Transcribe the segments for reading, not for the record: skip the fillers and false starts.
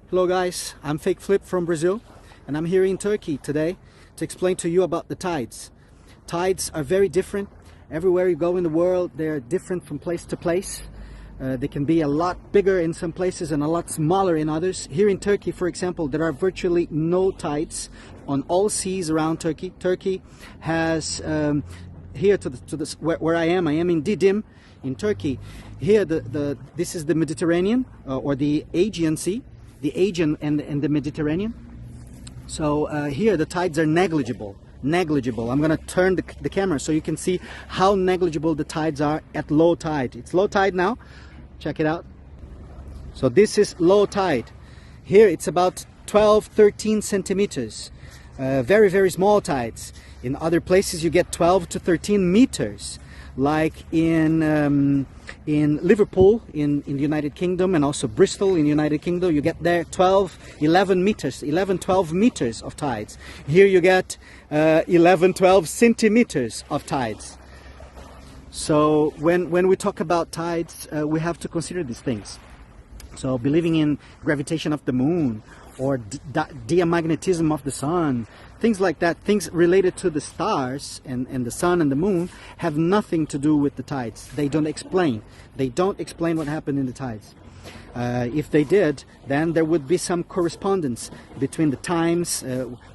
Hello guys, I'm Fake Flip from Brazil and I'm here in Turkey today to explain to you about the tides. Tides are very different. Everywhere you go in the world, they're different from place to place. They can be a lot bigger in some places and a lot smaller in others. Here in Turkey, for example, there are virtually no tides on all seas around Turkey. Turkey has, here where I am in Didim in Turkey. Here this is the Mediterranean or the Aegean Sea. The Aegean and the Mediterranean. So here the tides are negligible. I'm going to turn the camera so you can see how negligible the tides are at low tide. It's low tide now. Check it out. So this is low tide. Here it's about 12-13 centimeters. Very, very small tides. In other places you get 12 to 13 meters. Like in Liverpool in the United Kingdom, and also Bristol in the United Kingdom, you get there 11 meters of tides. Here you get 12 centimeters of tides. So when we talk about tides, we have to consider these things. So believing in gravitation of the moon or diamagnetism of the sun, things like that, things related to the stars and the sun and the moon have nothing to do with the tides. They don't explain what happened in the tides. If they did, then there would be some correspondence between the times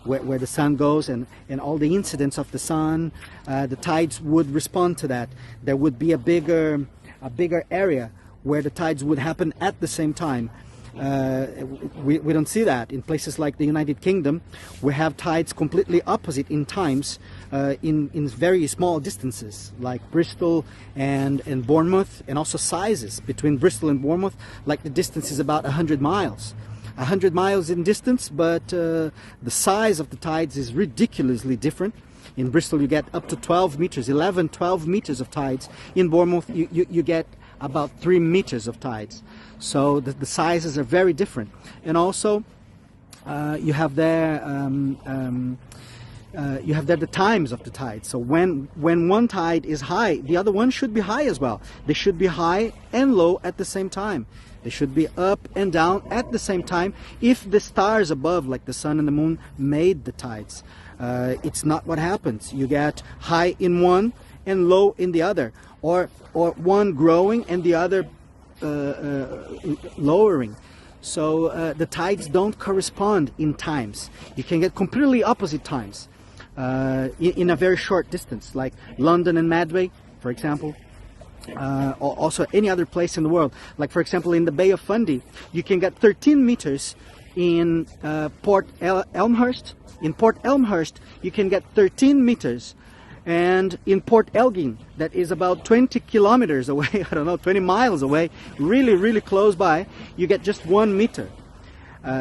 where the sun goes and all the incidents of the sun. The tides would respond to that. There would be a bigger area where the tides would happen at the same time. We don't see that. In places like the United Kingdom, we have tides completely opposite in times, in very small distances, like Bristol and Bournemouth, and also sizes between Bristol and Bournemouth, like the distance is about 100 miles. 100 miles in distance, but the size of the tides is ridiculously different. In Bristol you get up to 12 meters, 12 meters of tides. In Bournemouth you get about 3 meters of tides. So the sizes are very different. And also you have there the times of the tide. So when one tide is high, the other one should be high as well. They should be high and low at the same time. They should be up and down at the same time if the stars above, like the sun and the moon, made the tides. It's not what happens. You get high in one and low in the other, or one growing and the other lowering. So the tides don't correspond in times. You can get completely opposite times in a very short distance, like London and Medway, for example. Also any other place in the world, like for example in the Bay of Fundy, you can get 13 meters in Port Elmhurst. In Port Elmhurst you can get 13 meters, and in Port Elgin, that is about 20 kilometers away, I don't know, 20 miles away, really close by, you get just 1 meter.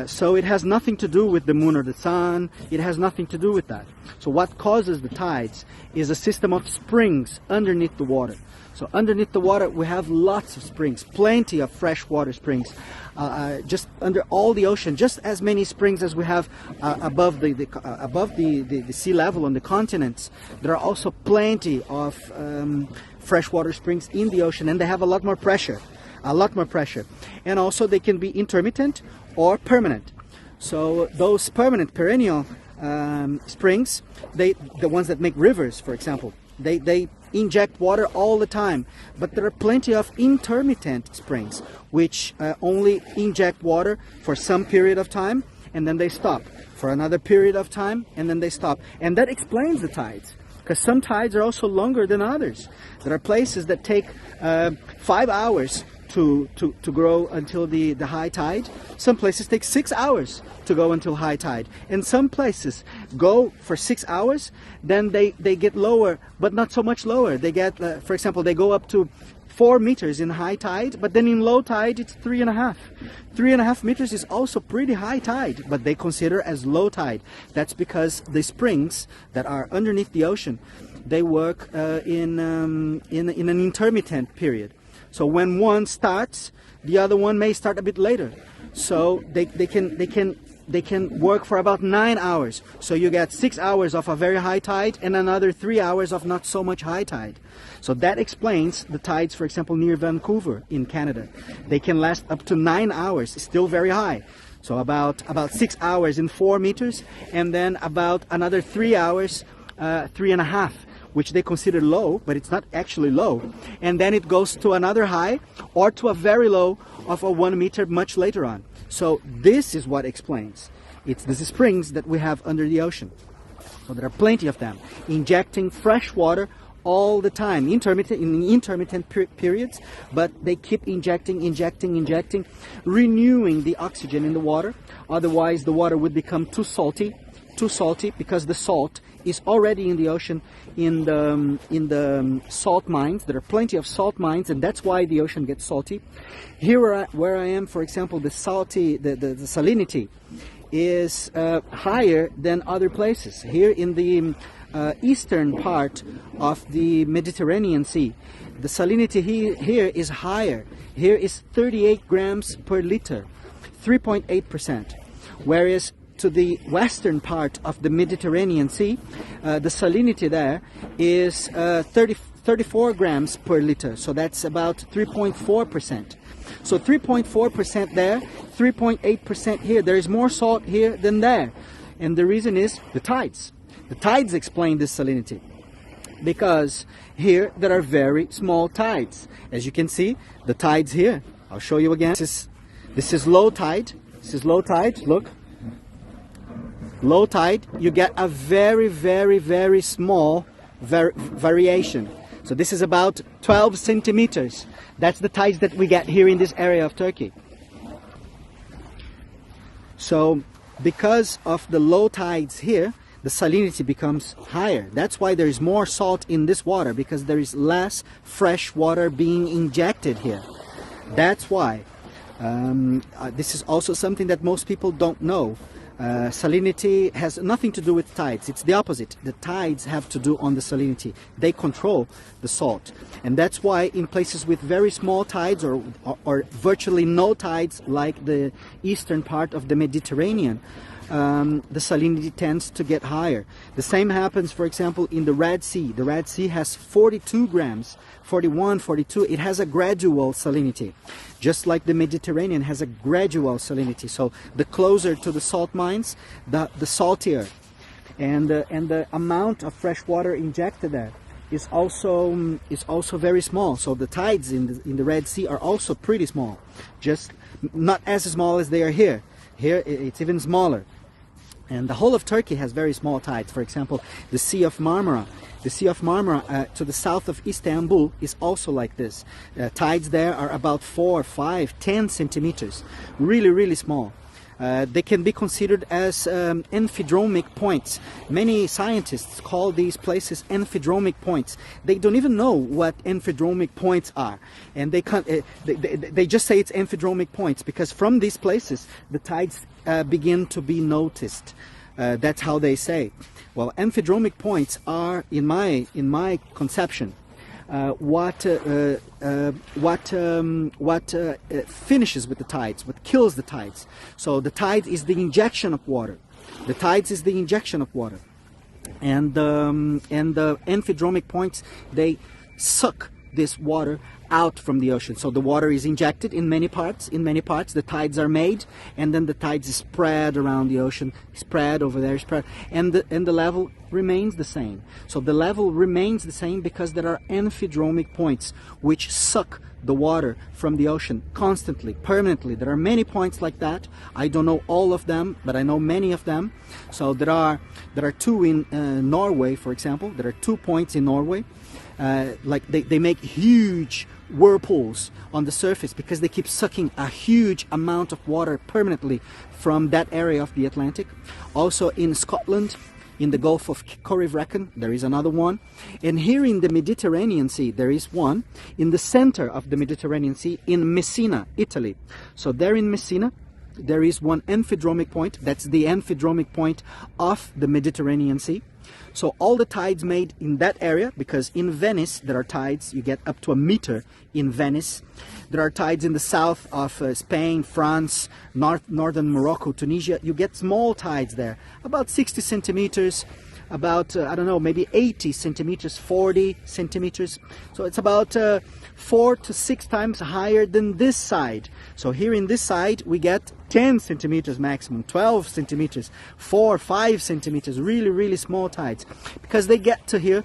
So it has nothing to do with the moon or the sun. It has nothing to do with that. So what causes the tides is a system of springs underneath the water. So underneath the water we have lots of springs, plenty of freshwater springs, just under all the ocean, just as many springs as we have above the sea level on the continents. There are also plenty of freshwater springs in the ocean, and they have a lot more pressure. And also they can be intermittent or permanent. So those permanent, perennial springs, the ones that make rivers, for example, they inject water all the time. But there are plenty of intermittent springs which only inject water for some period of time and then they stop, for another period of time and then they stop. And that explains the tides, because some tides are also longer than others. There are places that take 5 hours to grow until the high tide. Some places take 6 hours to go until high tide, and some places go for 6 hours, then they get lower, but not so much lower. They get, for example, they go up to 4 meters in high tide, but then in low tide it's 3.5. 3.5 meters is also pretty high tide, but they consider as low tide. That's because the springs that are underneath the ocean, they work in an intermittent period. So when one starts, the other one may start a bit later. So they can work for about 9 hours. So you get 6 hours of a very high tide and another 3 hours of not so much high tide. So that explains the tides, for example, near Vancouver in Canada. They can last up to 9 hours, still very high. So about 6 hours in 4 meters, and then about another 3 hours, 3.5, which they consider low, but it's not actually low. And then it goes to another high or to a very low of a 1 meter much later on. So this is what explains. It's the springs that we have under the ocean. So there are plenty of them, injecting fresh water all the time, in intermittent periods, but they keep injecting, renewing the oxygen in the water. Otherwise, the water would become too salty, because the salt is already in the ocean, in the salt mines. There are plenty of salt mines, and that's why the ocean gets salty. Here where I am, for example, the salinity is higher than other places. Here in the eastern part of the Mediterranean Sea, the salinity here is higher. Here is 38 grams per liter, 3.8%. Whereas to the western part of the Mediterranean Sea, the salinity there is 34 grams per liter, so that's about 3.4%. So 3.4% there, 3.8% here. There is more salt here than there. And the reason is the tides. The tides explain this salinity, because here there are very small tides. As you can see, the tides here, I'll show you again. This is low tide. This is low tide, look. Low tide, you get a very, very, very small variation. So this is about 12 centimeters. That's the tides that we get here in this area of Turkey. So because of the low tides here, the salinity becomes higher. That's why there is more salt in this water, because there is less fresh water being injected here. That's why. This is also something that most people don't know. Salinity has nothing to do with tides. It's the opposite. The tides have to do on the salinity. They control the salt. And that's why in places with very small tides or virtually no tides, like the eastern part of the Mediterranean, the salinity tends to get higher. The same happens, for example, in the Red Sea. The Red Sea has 42 grams, 41, 42. It has a gradual salinity, just like the Mediterranean has a gradual salinity. So the closer to the salt mines, the saltier. And the amount of fresh water injected there is also very small. So the tides in the Red Sea are also pretty small, just not as small as they are here. Here it's even smaller. And the whole of Turkey has very small tides. For example, the Sea of Marmara. The Sea of Marmara to the south of Istanbul is also like this. Tides there are about 4, 5, 10 centimeters. Really, really small. They can be considered as amphidromic points. Many scientists call these places amphidromic points. They don't even know what amphidromic points are, and they can't. They just say it's amphidromic points because from these places the tides begin to be noticed. That's how they say. Well, amphidromic points are, in my conception, what finishes with the tides, what kills the tides. So the tide is the injection of water. The tides is the injection of water, and the amphidromic points, they suck this water out from the ocean. So the water is injected in many parts. The tides are made, and then the tides is spread around the ocean, spread over there, spread, and the level remains the same. So the level remains the same because there are amphidromic points which suck the water from the ocean constantly, permanently. There are many points like that. I don't know all of them, but I know many of them. So there are two in Norway, for example. There are 2 points in Norway. Like they make huge whirlpools on the surface because they keep sucking a huge amount of water permanently from that area of the Atlantic. Also in Scotland, in the Gulf of Corryvreckan, there is another one. And here in the Mediterranean Sea, there is one in the center of the Mediterranean Sea in Messina, Italy. So there in Messina, there is one amphidromic point. That's the amphidromic point of the Mediterranean Sea. So all the tides made in that area, because in Venice there are tides, you get up to 1 meter in Venice. There are tides in the south of Spain, France, northern Morocco, Tunisia. You get small tides there, about 60 centimeters, about I don't know, maybe 80 centimeters, 40 centimeters. So it's about 4 to 6 times higher than this side. So here in this side we get 10 centimeters maximum, 12 centimeters, 4, 5 centimeters, really small tides. Because they get to here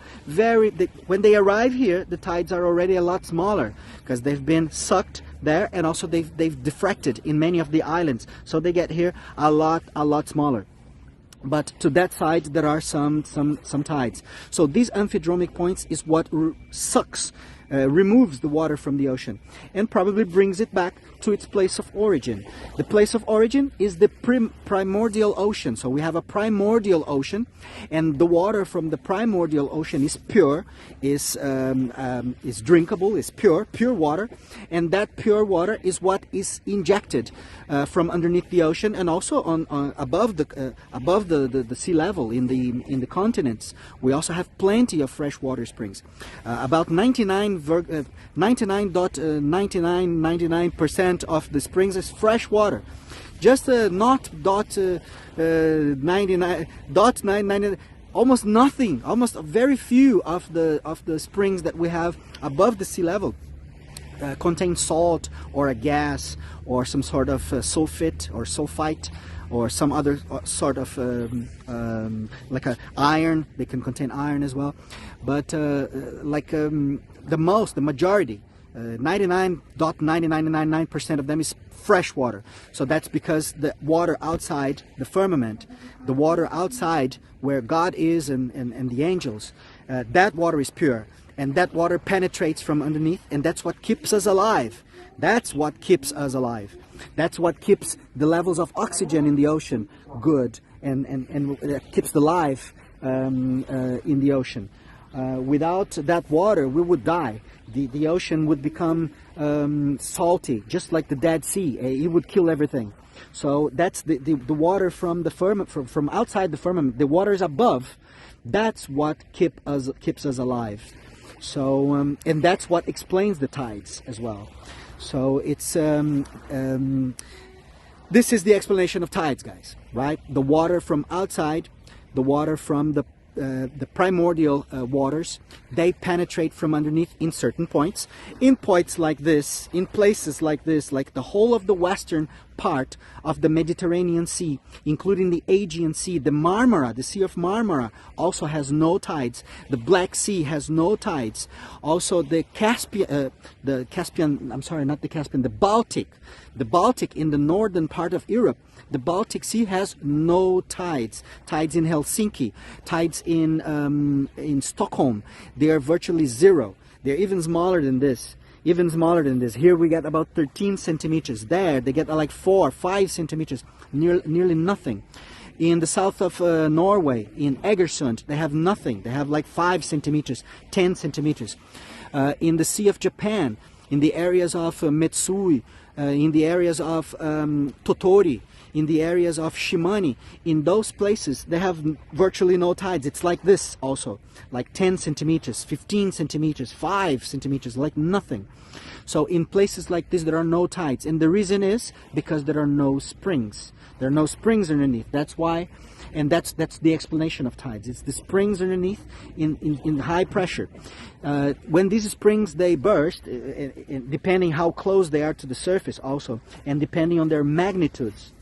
when they arrive here, the tides are already a lot smaller because they've been sucked there, and also they've diffracted in many of the islands. So they get here a lot smaller. But to that side there are some tides. So these amphidromic points is what sucks, removes the water from the ocean and probably brings it back to its place of origin. The place of origin is the primordial ocean. So we have a primordial ocean, and the water from the primordial ocean is pure, is drinkable, is pure water, and that pure water is what is injected from underneath the ocean, and also on above the sea level in the continents. We also have plenty of freshwater springs. About 99.99% of the springs is fresh water. Just not dot 99, almost nothing, almost very few of the springs that we have above the sea level contain salt or a gas or some sort of sulfite or some other sort of like a iron. They can contain iron as well, but the majority, 99.9999% of them is fresh water. So that's because the water outside the firmament, the water outside where God is and the angels, that water is pure, and that water penetrates from underneath, and that's what keeps us alive. That's what keeps us alive. That's what keeps the levels of oxygen in the ocean good, and keeps the life in the ocean. Without that water, we would die. The ocean would become salty, just like the Dead Sea. It would kill everything. So that's the water from the firmament, from outside the firmament. The water is above. That's what keeps us alive. So and that's what explains the tides as well. So it's this is the explanation of tides, guys. Right? The water from outside, the water from the primordial waters, they penetrate from underneath in certain points. In points like this, in places like this, like the whole of the western part of the Mediterranean Sea, including the Aegean Sea, the Marmara, the Sea of Marmara also has no tides. The Black Sea has no tides. Also the Baltic in the northern part of Europe, the Baltic Sea has no tides. Tides in Helsinki, tides in Stockholm, they are virtually zero. They're even smaller than this. Here we get about 13 centimeters. There they get like 4 or 5 centimeters, nearly nothing. In the south of Norway, in Egersund, they have nothing. They have like 5 centimeters, 10 centimeters. In the Sea of Japan, in the areas of Metsui, in the areas of Totori, in the areas of Shimane, in those places they have virtually no tides. It's like this also, like 10 centimeters, 15 centimeters, 5 centimeters, like nothing. So in places like this there are no tides, and the reason is because there are no springs. There are no springs underneath. That's why, and that's the explanation of tides. It's the springs underneath in high pressure. When these springs they burst, depending how close they are to the surface also, and depending on their magnitudes,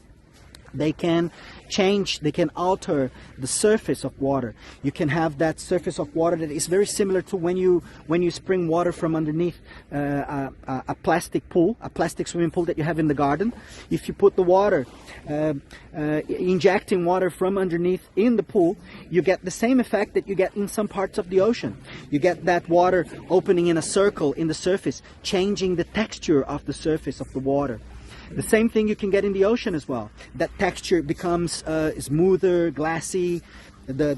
they can change, they can alter the surface of water. You can have that surface of water that is very similar to when you spring water from underneath a plastic pool, a plastic swimming pool that you have in the garden. If you put the water, injecting water from underneath in the pool, you get the same effect that you get in some parts of the ocean. You get that water opening in a circle in the surface, changing the texture of the surface of the water. The same thing you can get in the ocean as well. That texture becomes smoother, glassy. The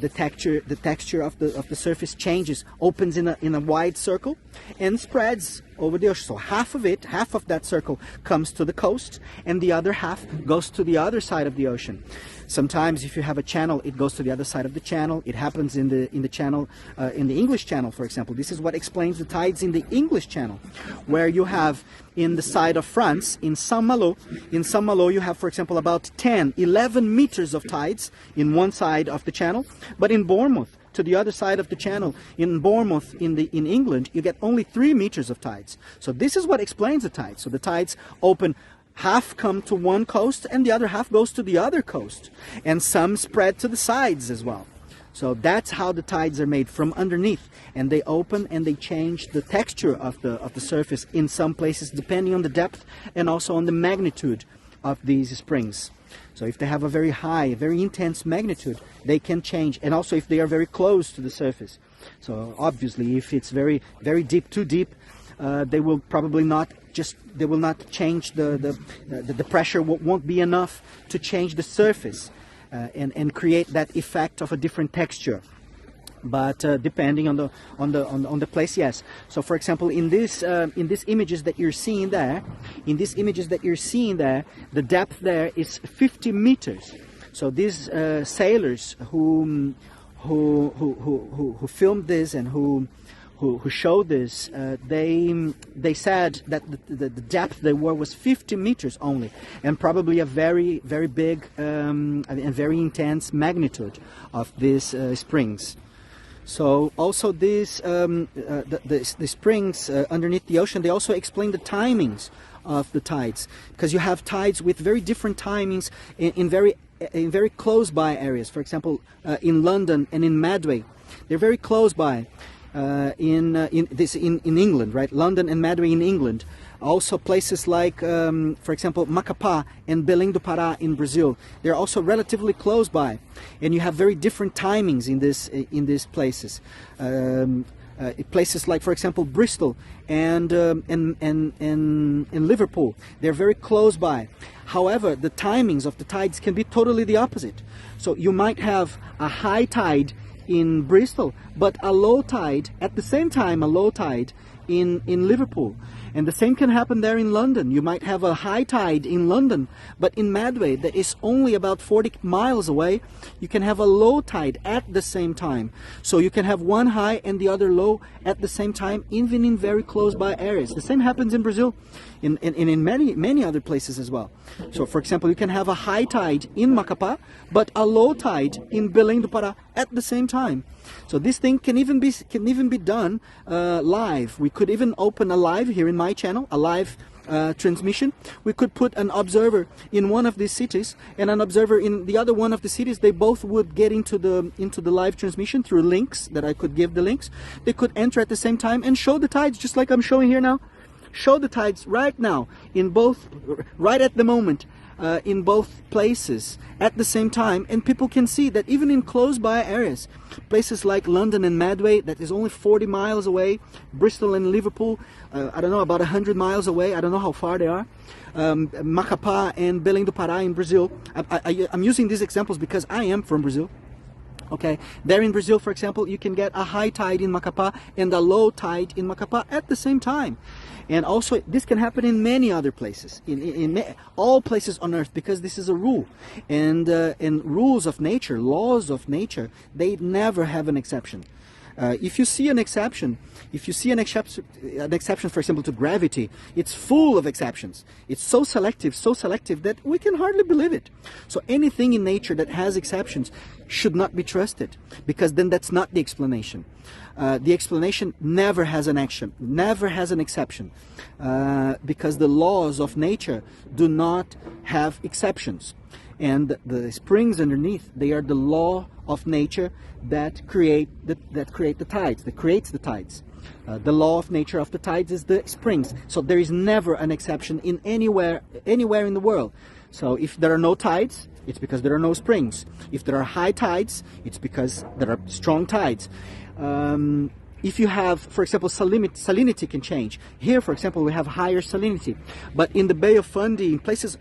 texture of the surface changes, opens in a wide circle, and spreads over the ocean. So half of it, half of that circle comes to the coast, and the other half goes to the other side of the ocean. Sometimes if you have a channel, it goes to the other side of the channel. It happens in the channel, in the English Channel, for example. This is what explains the tides in the English Channel, where you have in the side of France, in Saint-Malo, you have, for example, about 10, 11 meters of tides in one side of the channel, but in Bournemouth, to the other side of the channel, in Bournemouth, in England, you get only 3 meters of tides. So this is what explains the tides. So the tides open, half come to one coast and the other half goes to the other coast, and some spread to the sides as well. So that's how the tides are made, from underneath, and they open and they change the texture of the surface in some places depending on the depth and also on the magnitude of these springs. So if they have a very high, very intense magnitude, they can change, and also if they are very close to the surface. So obviously if it's very, very deep, too deep, they will probably not change the pressure won't be enough to change the surface and create that effect of a different texture. But depending on the place, yes. So for example, in these images that you're seeing there, the depth there is 50 meters. So these sailors who filmed this and who showed this, they said that the depth they were was 50 meters only, and probably a very, very big and very intense magnitude of these springs. So also these the springs underneath the ocean, they also explain the timings of the tides, because you have tides with very different timings in very close by areas. For example, in London and in Medway, they're very close by. In England, right? London and Medway in England. Also places like, for example, Macapá and Belém do Pará in Brazil. They're also relatively close by, and you have very different timings in these places. Places like, for example, Bristol and Liverpool. They're very close by. However, the timings of the tides can be totally the opposite. So you might have a high tide in Bristol, but a low tide at the same time, a low tide in Liverpool. And the same can happen there in London. You might have a high tide in London, but in Medway, that is only about 40 miles away, you can have a low tide at the same time. So you can have one high and the other low at the same time, even in very close by areas. The same happens in Brazil, in many other places as well. So for example, you can have a high tide in Macapá, but a low tide in Belém do Pará at the same time. So this thing can even be done live. We could even open a live here in my channel, a live transmission. We could put an observer in one of these cities and an observer in the other one of the cities. They both would get into the live transmission through links that I could give the links. They could enter at the same time and show the tides, just like I'm showing here now. Show the tides right now in both, right at the moment. In both places at the same time, and people can see that even in close by areas, places like London and Medway, that is only 40 miles away, Bristol and Liverpool, I don't know, about 100 miles away, I don't know how far they are, Macapá and Belém do Pará in Brazil. I'm using these examples because I am from Brazil. Okay, there in Brazil, for example, you can get a high tide in Macapá and a low tide in Macapá at the same time. And also, this can happen in many other places, in all places on earth, because this is a rule. And rules of nature, laws of nature, they never have an exception. If you see an exception, for example, to gravity, it's full of exceptions. It's so selective that we can hardly believe it. So anything in nature that has exceptions should not be trusted, because then that's not the explanation. The explanation never has an exception, because the laws of nature do not have exceptions. And the springs underneath, they are the law of nature that creates the tides. The law of nature of the tides is the springs. So there is never an exception in anywhere in the world. So if there are no tides, it's because there are no springs. If there are high tides, it's because there are strong tides. If you have, for example, salinity can change. Here, for example, we have higher salinity. But in the Bay of Fundy, in places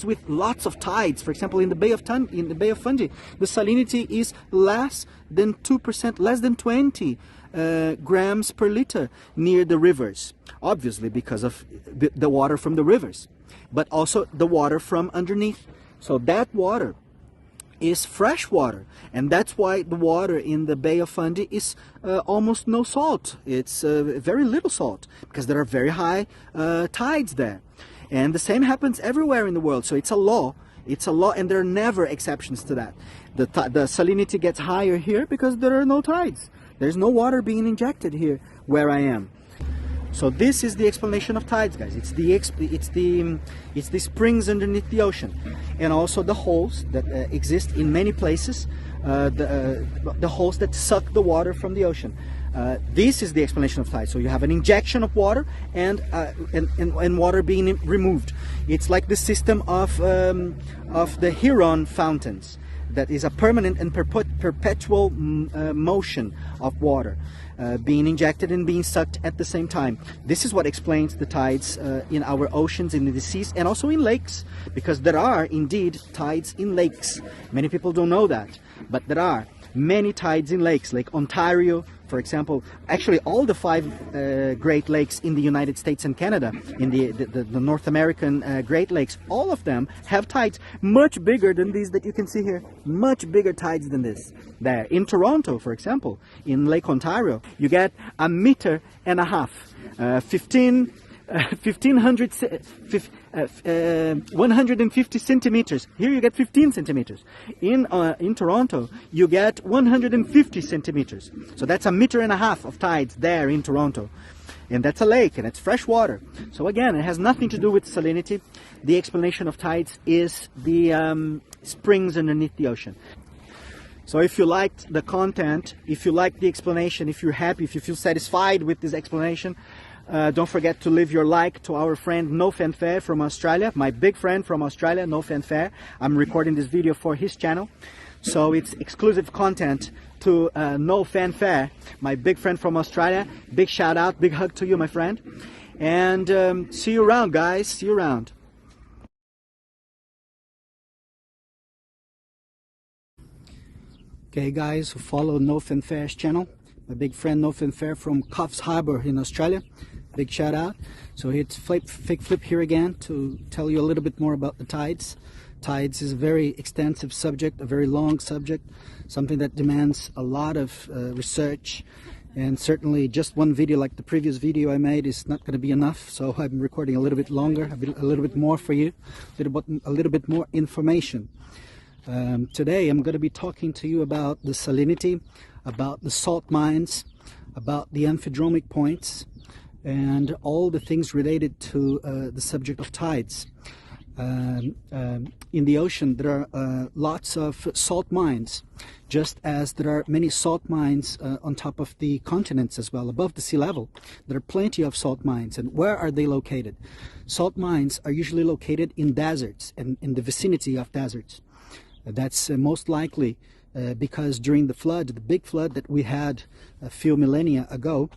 with lots of tides, for example, in the Bay of Fundy, the salinity is less than 2%, less than 20 grams per liter near the rivers, obviously because of the water from the rivers, but also the water from underneath. So that water is fresh water, and that's why the water in the Bay of Fundy is almost no salt. It's very little salt, because there are very high tides there. And the same happens everywhere in the world. So it's a law. It's a law, and there are never exceptions to that. The salinity gets higher here because there are no tides. There's no water being injected here where I am. So this is the explanation of tides, guys. It's the springs underneath the ocean, and also the holes that exist in many places. The holes that suck the water from the ocean. This is the explanation of tides. So you have an injection of water and water being removed. It's like the system of the Huron fountains. That is a permanent and perpetual motion of water being injected and being sucked at the same time. This is what explains the tides in our oceans, in the seas, and also in lakes, because there are indeed tides in lakes. Many people don't know that, but there are many tides in lakes, Lake Ontario, for example. Actually, all the 5 Great Lakes in the United States and Canada, in the North American Great Lakes, all of them have tides much bigger than these that you can see here. Much bigger tides than this. There, in Toronto, for example, in Lake Ontario, you get 1.5 meters, 150 centimeters. Here you get 15 centimeters. In Toronto, you get 150 centimeters. So that's 1.5 meters of tides there in Toronto. And that's a lake, and it's fresh water. So again, it has nothing to do with salinity. The explanation of tides is the springs underneath the ocean. So if you liked the content, if you liked the explanation, if you're happy, if you feel satisfied with this explanation, don't forget to leave your like to our friend No Fanfare from Australia, my big friend from Australia, No Fanfare. I'm recording this video for his channel, so it's exclusive content to No Fanfare, my big friend from Australia. Big shout out, big hug to you, my friend, and see you around, guys. See you around. Okay, guys who follow No Fanfare's channel, my big friend No Fanfare from Coffs Harbour in Australia. Big shout out. So it's fake flip here again to tell you a little bit more about the tides. Tides is a very extensive subject, a very long subject, something that demands a lot of research, and certainly just one video like the previous video I made is not going to be enough. So I'm recording a little bit longer, a little bit more for you, a little bit more information. Today I'm going to be talking to you about the salinity, about the salt mines, about the amphidromic points, and all the things related to the subject of tides. In the ocean there are lots of salt mines, just as there are many salt mines on top of the continents as well, above the sea level. There are plenty of salt mines. And where are they located? Salt mines are usually located in deserts and in the vicinity of deserts. That's most likely because during the flood, the big flood that we had a few millennia ago,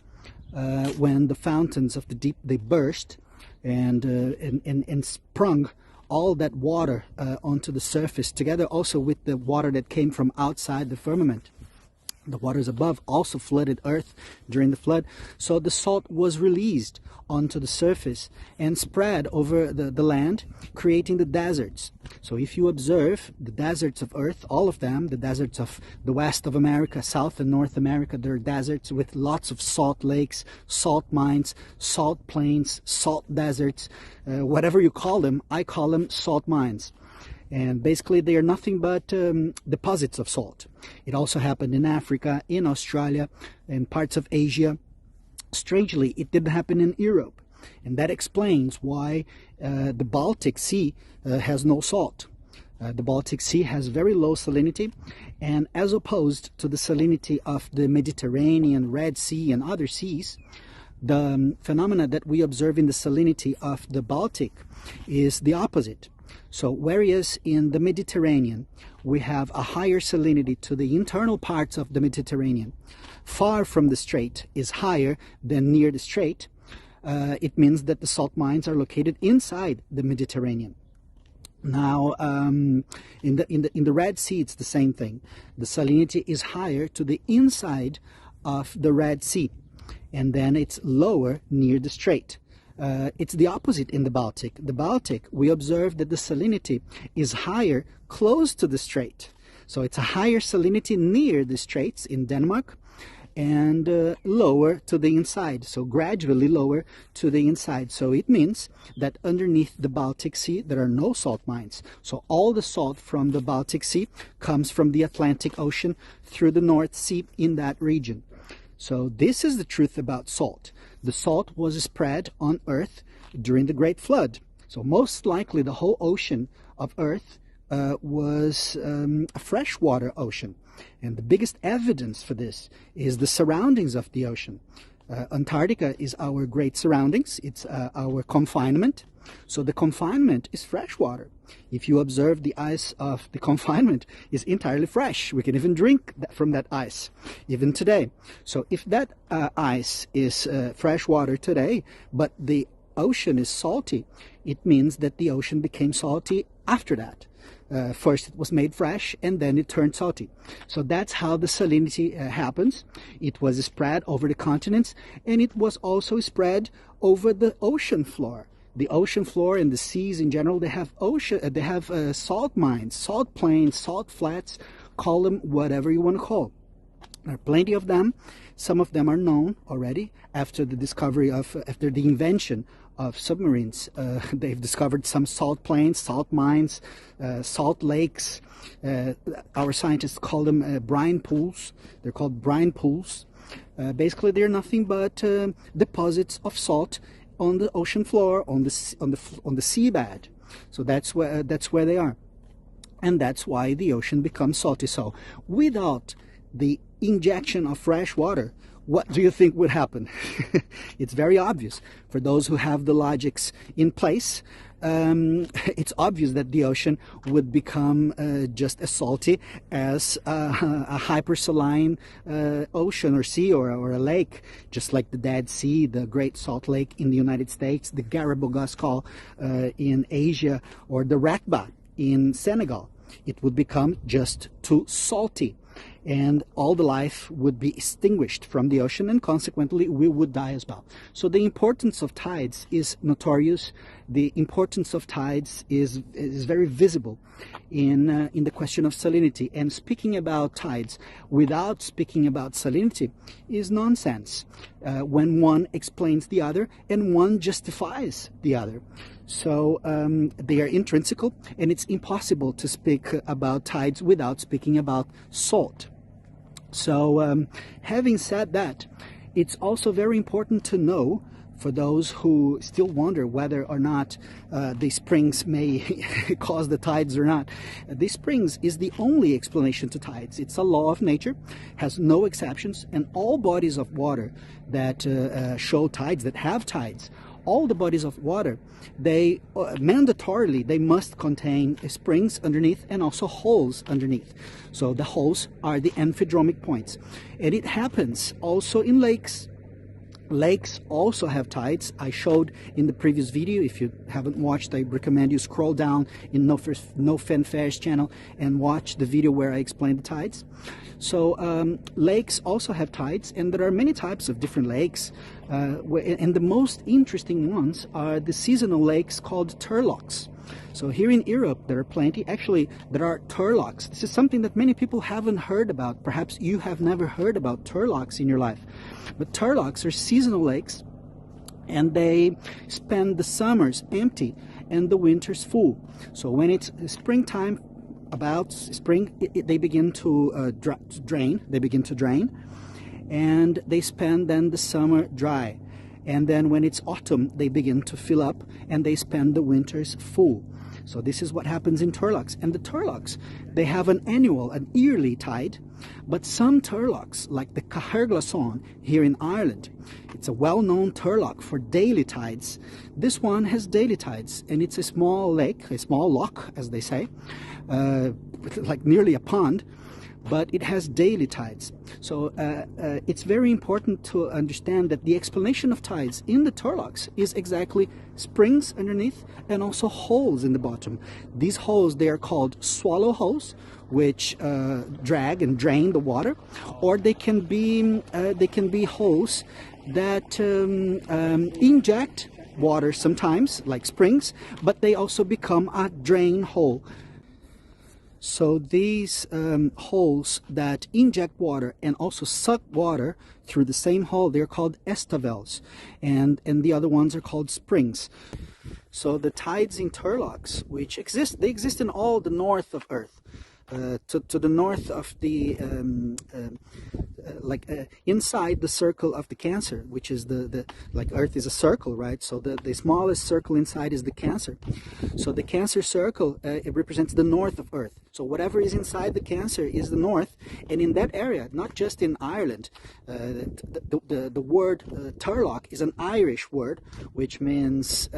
when the fountains of the deep, they burst and sprung all that water onto the surface, together also with the water that came from outside the firmament. The waters above also flooded earth during the flood, so the salt was released onto the surface and spread over the land, creating the deserts. So if you observe the deserts of earth, all of them, the deserts of the west of America, South and North America, there are deserts with lots of salt lakes, salt mines, salt plains, salt deserts, whatever you call them. I call them salt mines. And basically they are nothing but deposits of salt. It also happened in Africa, in Australia, and parts of Asia. Strangely, it didn't happen in Europe. And that explains why the Baltic Sea has no salt. The Baltic Sea has very low salinity, and as opposed to the salinity of the Mediterranean, Red Sea, and other seas, the phenomena that we observe in the salinity of the Baltic is the opposite. So whereas in the Mediterranean we have a higher salinity to the internal parts of the Mediterranean, far from the strait is higher than near the strait, it means that the salt mines are located inside the Mediterranean. Now in the Red Sea it's the same thing. The salinity is higher to the inside of the Red Sea, and then it's lower near the Strait. It's the opposite in the Baltic. The Baltic, we observe that the salinity is higher close to the Strait. So it's a higher salinity near the Straits in Denmark, and lower to the inside, so gradually lower to the inside. So it means that underneath the Baltic Sea there are no salt mines. So all the salt from the Baltic Sea comes from the Atlantic Ocean through the North Sea in that region. So this is the truth about salt. The salt was spread on Earth during the Great Flood. So most likely the whole ocean of Earth was a freshwater ocean. And the biggest evidence for this is the surroundings of the ocean. Antarctica is our great surroundings. It's our confinement. So the confinement is freshwater. If you observe the ice of the confinement is entirely fresh. We can even drink from that ice, even today. So if that ice is freshwater today, but the ocean is salty, it means that the ocean became salty after that. First it was made fresh and then it turned salty. So that's how the salinity happens. It was spread over the continents, and it was also spread over the ocean floor. The ocean floor and the seas in general, they have salt mines, salt plains, salt flats, call them whatever you want to call. There are plenty of them. Some of them are known already after the invention of submarines. They've discovered some salt plains, salt mines, salt lakes. Our scientists call them brine pools. They're called brine pools. Basically, they're nothing but deposits of salt on the ocean floor, on the seabed. So that's where they are, and that's why the ocean becomes salty. So without the injection of fresh water, what do you think would happen? It's very obvious. For those who have the logics in place, it's obvious that the ocean would become just as salty as a hypersaline ocean or sea or a lake, just like the Dead Sea, the Great Salt Lake in the United States, the Garabogoscal in Asia, or the Rakba in Senegal. It would become just too salty, and all the life would be extinguished from the ocean, and consequently we would die as well. So the importance of tides is notorious. The importance of tides is very visible in the question of salinity. And speaking about tides without speaking about salinity is nonsense when one explains the other and one justifies the other. So they are intrinsical, and it's impossible to speak about tides without speaking about salt. So having said that, it's also very important to know, for those who still wonder whether or not the springs may cause the tides or not, the springs is the only explanation to tides. It's a law of nature, has no exceptions, and all bodies of water that show tides, that have tides, all the bodies of water, they mandatorily, they must contain springs underneath and also holes underneath. So the holes are the amphidromic points. And it happens also in lakes. Lakes also have tides. I showed in the previous video. If you haven't watched, I recommend you scroll down in No Fanfare's channel and watch the video where I explain the tides. So lakes also have tides, and there are many types of different lakes. And the most interesting ones are the seasonal lakes called turlocks. So here in Europe there are plenty. Actually, there are turlocks. This is something that many people haven't heard about. Perhaps you have never heard about turlocks in your life. But turlocks are seasonal lakes, and they spend the summers empty and the winters full. So when it's springtime, about spring, they begin to drain. They begin to drain, and they spend then the summer dry. And then when it's autumn, they begin to fill up, and they spend the winters full. So this is what happens in turlocks. And the turlocks, they have an yearly tide, but some turlocks, like the Caherglason here in Ireland, it's a well-known turlock for daily tides. This one has daily tides, and it's a small lake, a small loch, as they say, like nearly a pond. but it has daily tides. So it's very important to understand that the explanation of tides in the Turloks is exactly springs underneath and also holes in the bottom. These holes, they are called swallow holes, which drag and drain the water, or they can be holes that inject water sometimes, like springs, but they also become a drain hole. So these holes that inject water and also suck water through the same hole, they're called estavels, and the other ones are called springs. So the tides in Turloks, which exist, they exist in all the north of Earth. To the north of the inside the circle of the Cancer, which is the like Earth is a circle, right? So the smallest circle inside is the Cancer. So the Cancer circle, it represents the north of Earth. So whatever is inside the Cancer is the north, and in that area, not just in Ireland, the word Turlock is an Irish word which means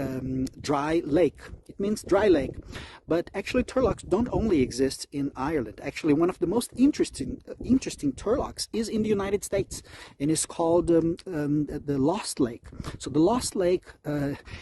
dry lake. It means dry lake, but actually Turlocks don't only exist in Ireland. Actually, one of the most interesting Turlocks is in the United States, and is called the Lost Lake. So the Lost Lake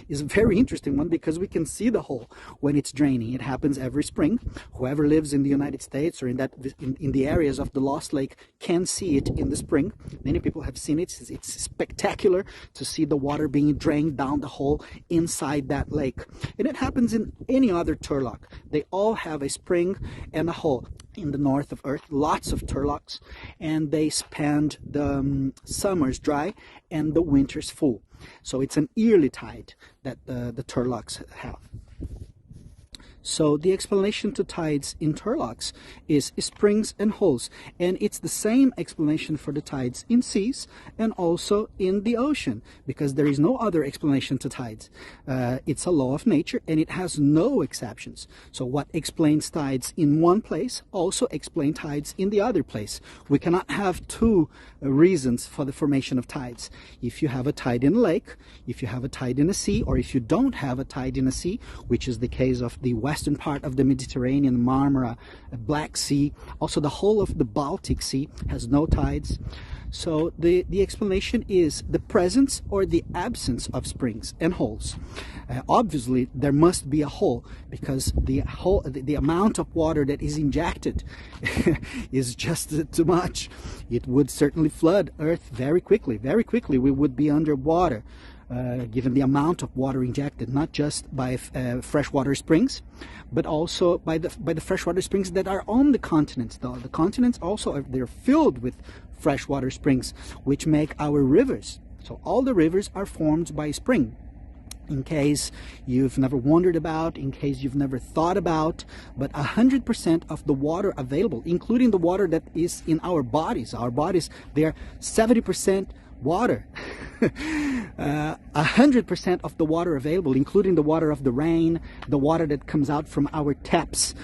is a very interesting one because we can see the hole when it's draining. It happens every spring. Whoever lives in the United States or in the areas of the Lost Lake can see it in the spring. Many people have seen it. It's spectacular to see the water being drained down the hole inside that lake. And it happens in any other Turlock. They all have a spring and a hole. In the north of Earth, lots of Turlocks, and they spend the summers dry and the winters full. So it's an yearly tide that the Turlocks have. So the explanation to tides in Turloks is springs and holes, and it's the same explanation for the tides in seas and also in the ocean, because there is no other explanation to tides. It's a law of nature and it has no exceptions. So what explains tides in one place also explains tides in the other place. We cannot have two reasons for the formation of tides. If you have a tide in a lake, if you have a tide in a sea, or if you don't have a tide in a sea, which is the case of the western part of the Mediterranean, Marmara, Black Sea, also the whole of the Baltic Sea has no tides. So the explanation is the presence or the absence of springs and holes. Obviously, there must be a hole, because the amount of water that is injected is just too much. It would certainly flood Earth very quickly. Very quickly, we would be underwater. Given the amount of water injected, not just by freshwater springs, but also by the freshwater springs that are on the continents. Though the continents also they're filled with freshwater springs, which make our rivers. So all the rivers are formed by spring. In case you've never wondered about, in case you've never thought about, but 100% of the water available, including the water that is in our bodies, they are 70% water. 100% of the water available, including the water of the rain, the water that comes out from our taps,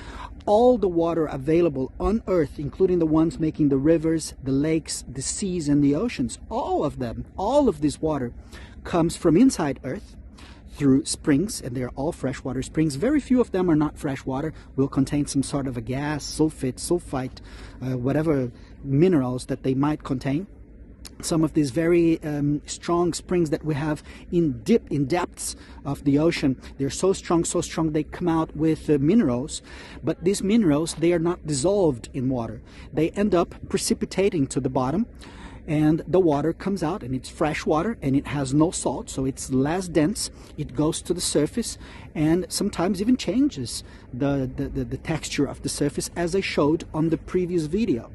all the water available on Earth, including the ones making the rivers, the lakes, the seas, and the oceans, all of them, all of this water comes from inside Earth through springs, and they're all freshwater springs. Very few of them are not freshwater, will contain some sort of a gas, sulfite, whatever minerals that they might contain. Some of these very strong springs that we have in depths of the ocean, they're so strong they come out with minerals, but these minerals, they are not dissolved in water. They end up precipitating to the bottom, and the water comes out, and it's fresh water, and it has no salt, so it's less dense. It goes to the surface and sometimes even changes the texture of the surface, as I showed on the previous video.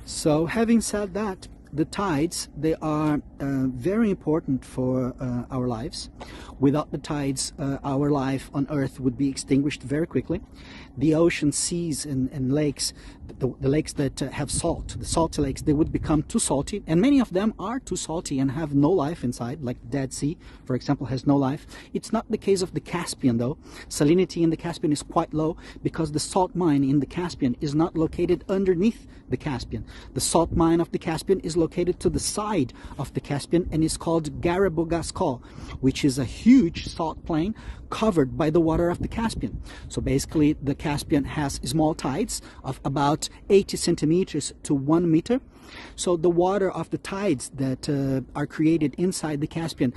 So having said that, the tides, they are very important for our lives. Without the tides, our life on Earth would be extinguished very quickly. The ocean, seas, and lakes, the lakes that have salt, the salty lakes, they would become too salty, and many of them are too salty and have no life inside, like the Dead Sea, for example, has no life. It's not the case of the Caspian, though. Salinity in the Caspian is quite low because the salt mine in the Caspian is not located underneath the Caspian. The salt mine of the Caspian is located to the side of the Caspian and is called Garabogaskol, which is a huge salt plain covered by the water of the Caspian. So basically the Caspian has small tides of about 80 centimeters to 1 meter. So the water of the tides that are created inside the Caspian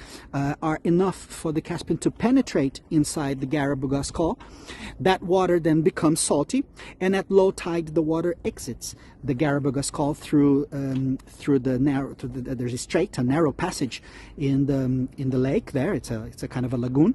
are enough for the Caspian to penetrate inside the Garabogaskol. That water then becomes salty, and at low tide the water exits the Garabogaskol through the narrow. There's a strait, a narrow passage in the lake. There, it's a kind of a lagoon.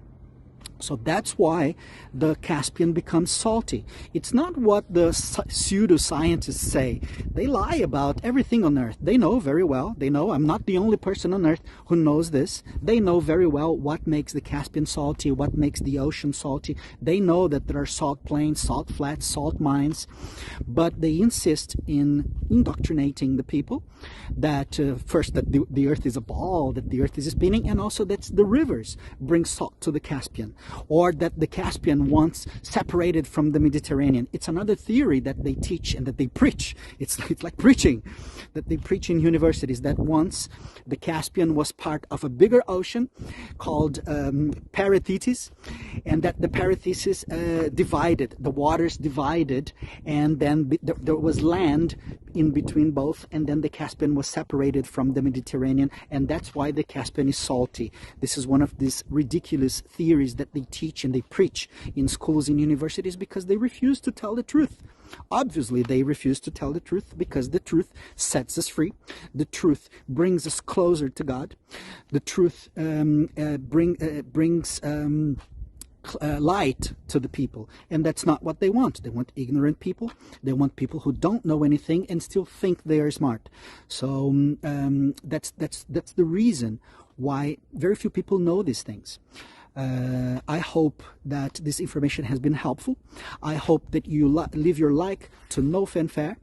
So that's why the Caspian becomes salty. It's not what the pseudoscientists say. They lie about everything on Earth. They know very well. They know I'm not the only person on Earth who knows this. They know very well what makes the Caspian salty, what makes the ocean salty. They know that there are salt plains, salt flats, salt mines. But they insist in indoctrinating the people that first that the Earth is a ball, that the Earth is spinning, and also that the rivers bring salt to the Caspian, or that the Caspian once separated from the Mediterranean. It's another theory that they teach and that they preach. It's like preaching, that they preach in universities, that once the Caspian was part of a bigger ocean called Parenthesis, and that the Parenthesis divided, the waters divided, and then there was land in between both, and then the Caspian was separated from the Mediterranean, and that's why the Caspian is salty. This is one of these ridiculous theories that they teach and they preach in schools and universities because they refuse to tell the truth. Obviously, they refuse to tell the truth because the truth sets us free. The truth brings us closer to God. The truth brings light to the people, and that's not what they want. They want ignorant people. They want people who don't know anything and still think they are smart. So that's the reason why very few people know these things. I hope that this information has been helpful. I hope that you leave your like to know Fanfare,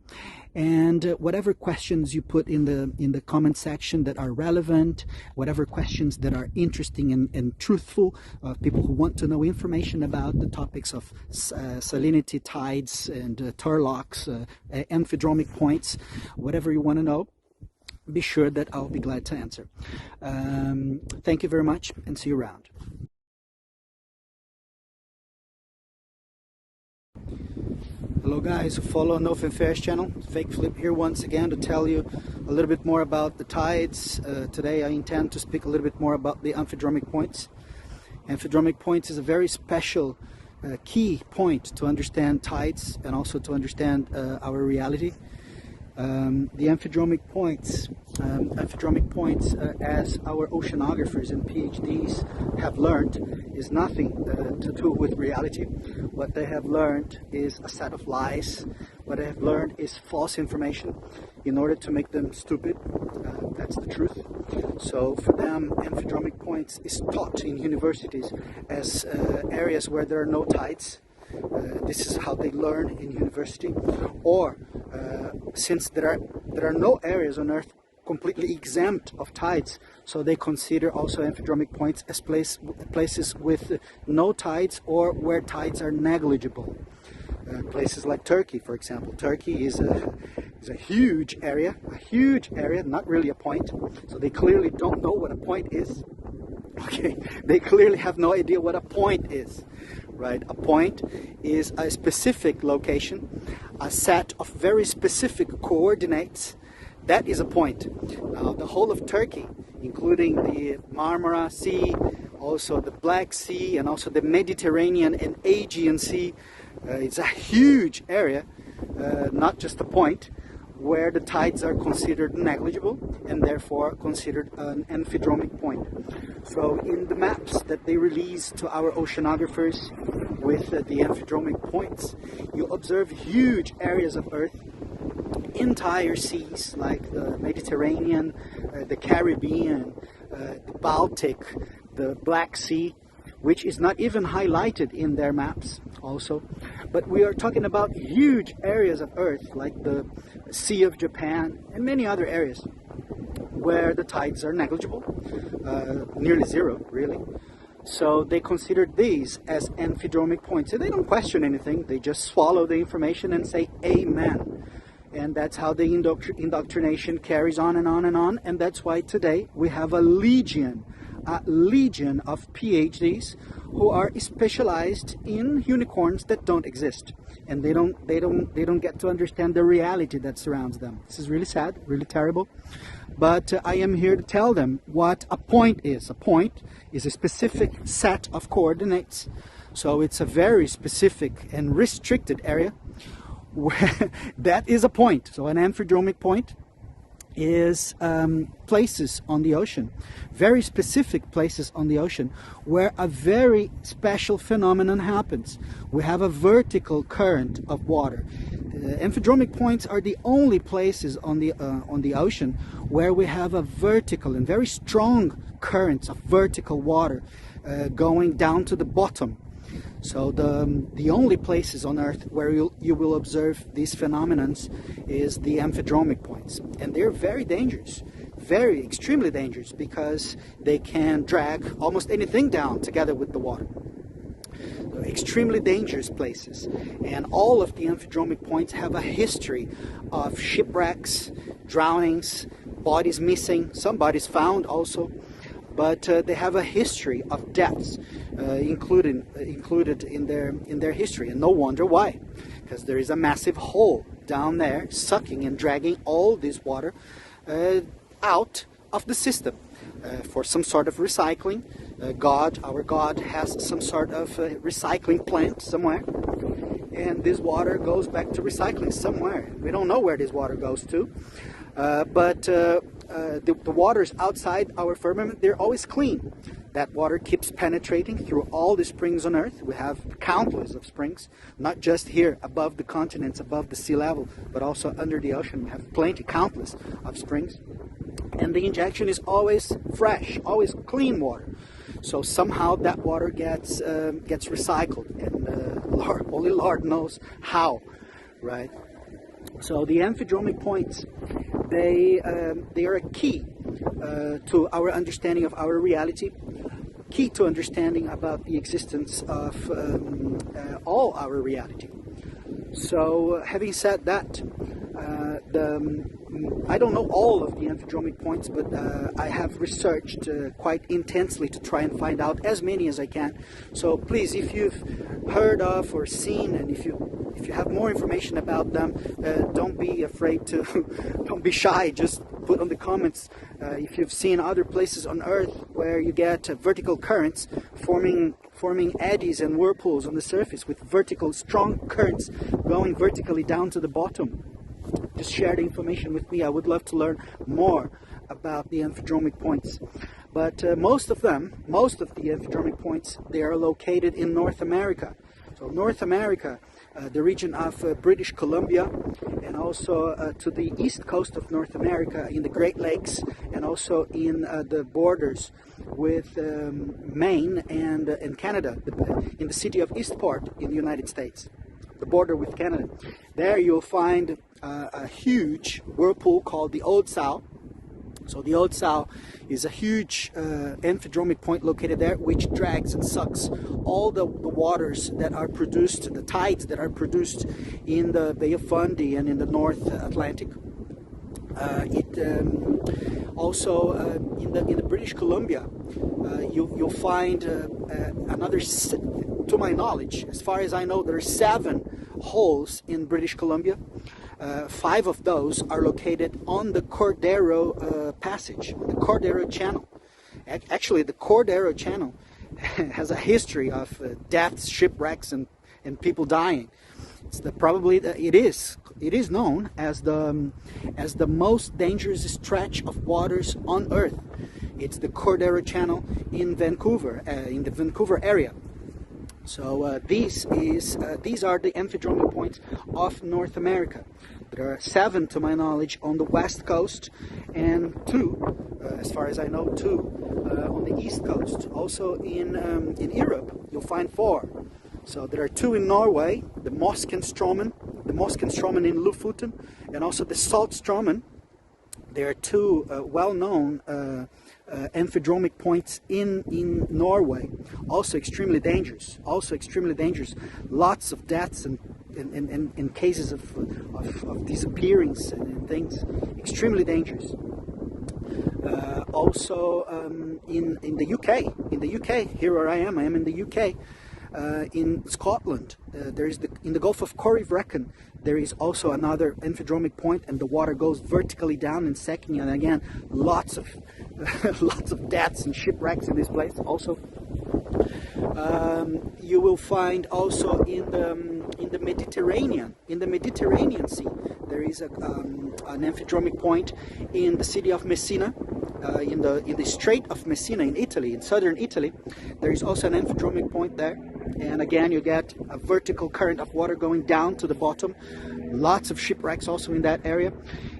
and whatever questions you put in the comment section that are relevant, whatever questions that are interesting and truthful, people who want to know information about the topics of salinity, tides, and turlocks, amphidromic points, whatever you want to know, be sure that I'll be glad to answer. Thank you very much, and see you around. Hello guys who follow No Fanfare's channel. Fake Flip here once again to tell you a little bit more about the tides. Today I intend to speak a little bit more about the amphidromic points. Amphidromic points is a very special key point to understand tides and also to understand our reality. The amphidromic points, as our oceanographers and PhDs have learned, is nothing to do with reality. What they have learned is a set of lies. What they have learned is false information in order to make them stupid. That's the truth. So for them, amphidromic points is taught in universities as areas where there are no tides. This is how they learn in university. Or since there are no areas on Earth completely exempt of tides, so they consider also amphidromic points as places with no tides or where tides are negligible. Places like Turkey, for example. Turkey is a huge area, not really a point. So they clearly don't know what a point is. Okay, they clearly have no idea what a point is. Right? A point is a specific location, a set of very specific coordinates. That is a point. Now, the whole of Turkey, including the Marmara Sea, also the Black Sea, and also the Mediterranean and Aegean Sea, it's a huge area, not just a point, where the tides are considered negligible and therefore considered an amphidromic point. So in the maps that they release to our oceanographers with the amphidromic points, you observe huge areas of Earth, entire seas like the Mediterranean, the Caribbean, the Baltic, the Black Sea, which is not even highlighted in their maps also. But we are talking about huge areas of Earth like the Sea of Japan and many other areas where the tides are negligible, nearly zero really. So they consider these as amphidromic points. So they don't question anything, they just swallow the information and say amen. And that's how the indoctrination carries on and on and on. And that's why today we have a legion of PhDs who are specialized in unicorns that don't exist, and they don't get to understand the reality that surrounds them. This is really sad, really terrible. But I am here to tell them what a point is. A point is a specific set of coordinates. So it's a very specific and restricted area where that is a point. So an amphidromic point is places on the ocean, very specific places on the ocean where a very special phenomenon happens. We have a vertical current of water. Amphidromic points are the only places on the ocean where we have a vertical and very strong currents of vertical water going down to the bottom. So the only places on Earth where you will observe these phenomenons is the amphidromic points, and they're very dangerous, very extremely dangerous, because they can drag almost anything down together with the water. So extremely dangerous places, and all of the amphidromic points have a history of shipwrecks, drownings, bodies missing, some bodies found also. But they have a history of deaths included in their history, and no wonder why, because there is a massive hole down there sucking and dragging all this water out of the system for some sort of recycling. Our God has some sort of recycling plant somewhere, and this water goes back to recycling somewhere. We don't know where this water goes to, but the waters outside our firmament, they're always clean. That water keeps penetrating through all the springs on Earth. We have countless of springs, not just here above the continents, above the sea level, but also under the ocean. We have plenty, countless of springs. And the injection is always fresh, always clean water. So somehow that water gets recycled, and only Lord knows how, right? So the amphidromic points, they are a key to our understanding of our reality, key to understanding about the existence of all our reality. So having said that, I don't know all of the amphidromic points, but I have researched quite intensely to try and find out as many as I can. So please, if you've heard of or seen, and if you have more information about them, don't be afraid to, don't be shy, just put on the comments if you've seen other places on Earth where you get vertical currents forming eddies and whirlpools on the surface with vertical strong currents going vertically down to the bottom. Just share the information with me. I would love to learn more about the amphidromic points. But most of the amphidromic points, they are located in North America. So North America, the region of British Columbia, and also to the east coast of North America in the Great Lakes, and also in the borders with Maine and Canada, in the city of Eastport in the United States, the border with Canada. There you'll find a huge whirlpool called the Old Sow. So the Old Sow is a huge amphidromic point located there, which drags and sucks all the waters that are produced, the tides that are produced in the Bay of Fundy and in the North Atlantic. Also in the British Columbia, you'll find another, to my knowledge, as far as I know, there are 7 holes in British Columbia. 5 of those are located on the Cordero Passage, the Cordero Channel. Actually, the Cordero Channel has a history of deaths, shipwrecks, and people dying. It is known as the most dangerous stretch of waters on Earth. It's the Cordero Channel in Vancouver, in the Vancouver area. So these are the amphidromic points of North America. There are 7, to my knowledge, on the west coast, and 2, as far as I know, 2 on the east coast. Also in Europe, you'll find 4. So there are 2 in Norway, the Moskenströmmen in Lofoten, and also the Saltströmmen. There are 2 well-known amphidromic points in Norway, also extremely dangerous. Lots of deaths and in cases of disappearance and things, extremely dangerous. Also in the UK, here where I am in the UK. In Scotland, in the Gulf of Corryvreckan, there is also another amphidromic point, and the water goes vertically down in Secchi, and again, lots of lots of deaths and shipwrecks in this place. Also, you will find also in the Mediterranean Sea, there is an amphidromic point in the city of Messina. In the Strait of Messina in Italy, in southern Italy, there is also an amphidromic point there, and again you get a vertical current of water going down to the bottom. Lots of shipwrecks also in that area.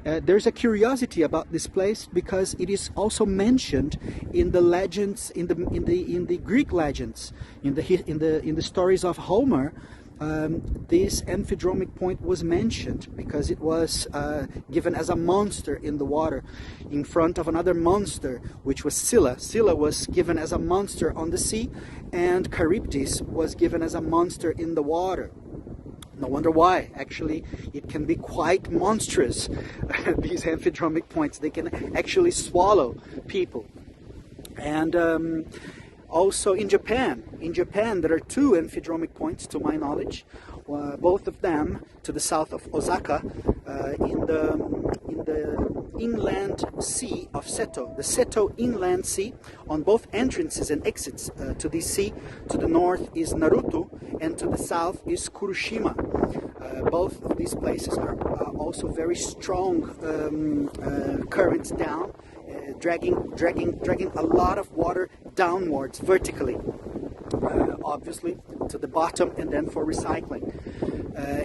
There's a curiosity about this place because it is also mentioned in the legends, in the Greek legends, in the stories of Homer. This amphidromic point was mentioned because it was given as a monster in the water in front of another monster, which was Scylla. Scylla was given as a monster on the sea, and Charybdis was given as a monster in the water. No wonder why. Actually, it can be quite monstrous, these amphidromic points. They can actually swallow people. And also in Japan, there are two amphidromic points to my knowledge, both of them to the south of Osaka, in the inland sea of Seto, the Seto inland sea. On both entrances and exits to this sea, to the north is Naruto, and to the south is Kurushima. Both of these places are also very strong currents down, dragging a lot of water downwards vertically, obviously to the bottom, and then for recycling.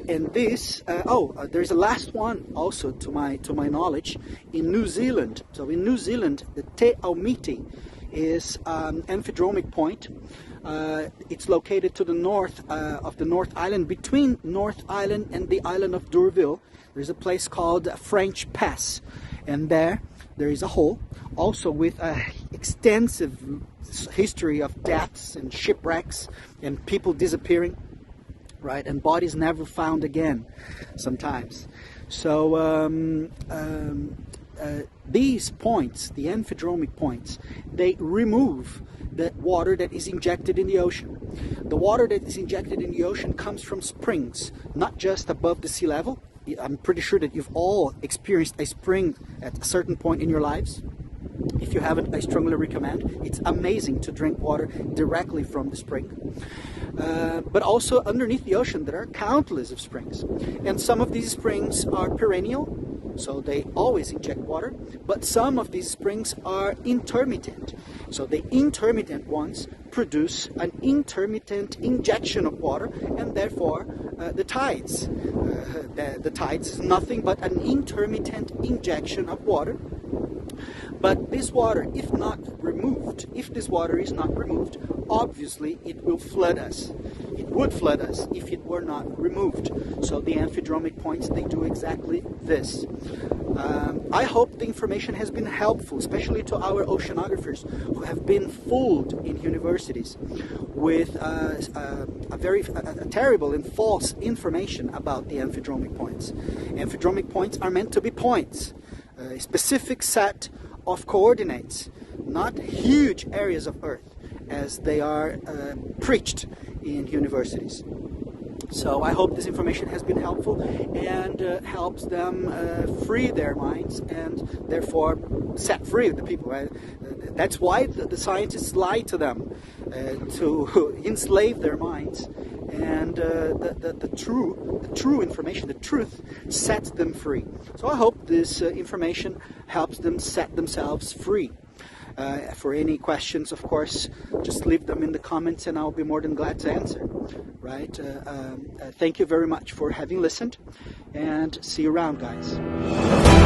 And this, there's a last one also to my knowledge in New Zealand. So in New Zealand, the Te Aumiti is an amphidromic point. It's located to the north of the North Island, between North Island and the island of D'Urville. There's a place called French Pass, and there is a hole, also with an extensive history of deaths and shipwrecks and people disappearing, right, and bodies never found again sometimes. So these points, the amphidromic points, they remove the water that is injected in the ocean. The water that is injected in the ocean comes from springs, not just above the sea level. I'm pretty sure that you've all experienced a spring at a certain point in your lives. If you haven't, I strongly recommend. It's amazing to drink water directly from the spring. But also underneath the ocean, there are countless of springs. And some of these springs are perennial, so they always inject water. But some of these springs are intermittent. So the intermittent ones produce an intermittent injection of water, and therefore the tides. The tides is nothing but an intermittent injection of water. But this water, if this water is not removed, obviously it will flood us. It would flood us if it were not removed. So the amphidromic points, they do exactly this. I hope the information has been helpful, especially to our oceanographers who have been fooled in universities with a terrible and false information about the amphidromic points. Amphidromic points are meant to be points, a specific set of coordinates, not huge areas of Earth as they are preached in universities. So I hope this information has been helpful and helps them free their minds and therefore set free the people. Right? That's why the scientists lie to them, to enslave their minds, and the true information, the truth, sets them free. So I hope this information helps them set themselves free. For any questions, of course, just leave them in the comments and I'll be more than glad to answer. Right? Thank you very much for having listened, and see you around, guys.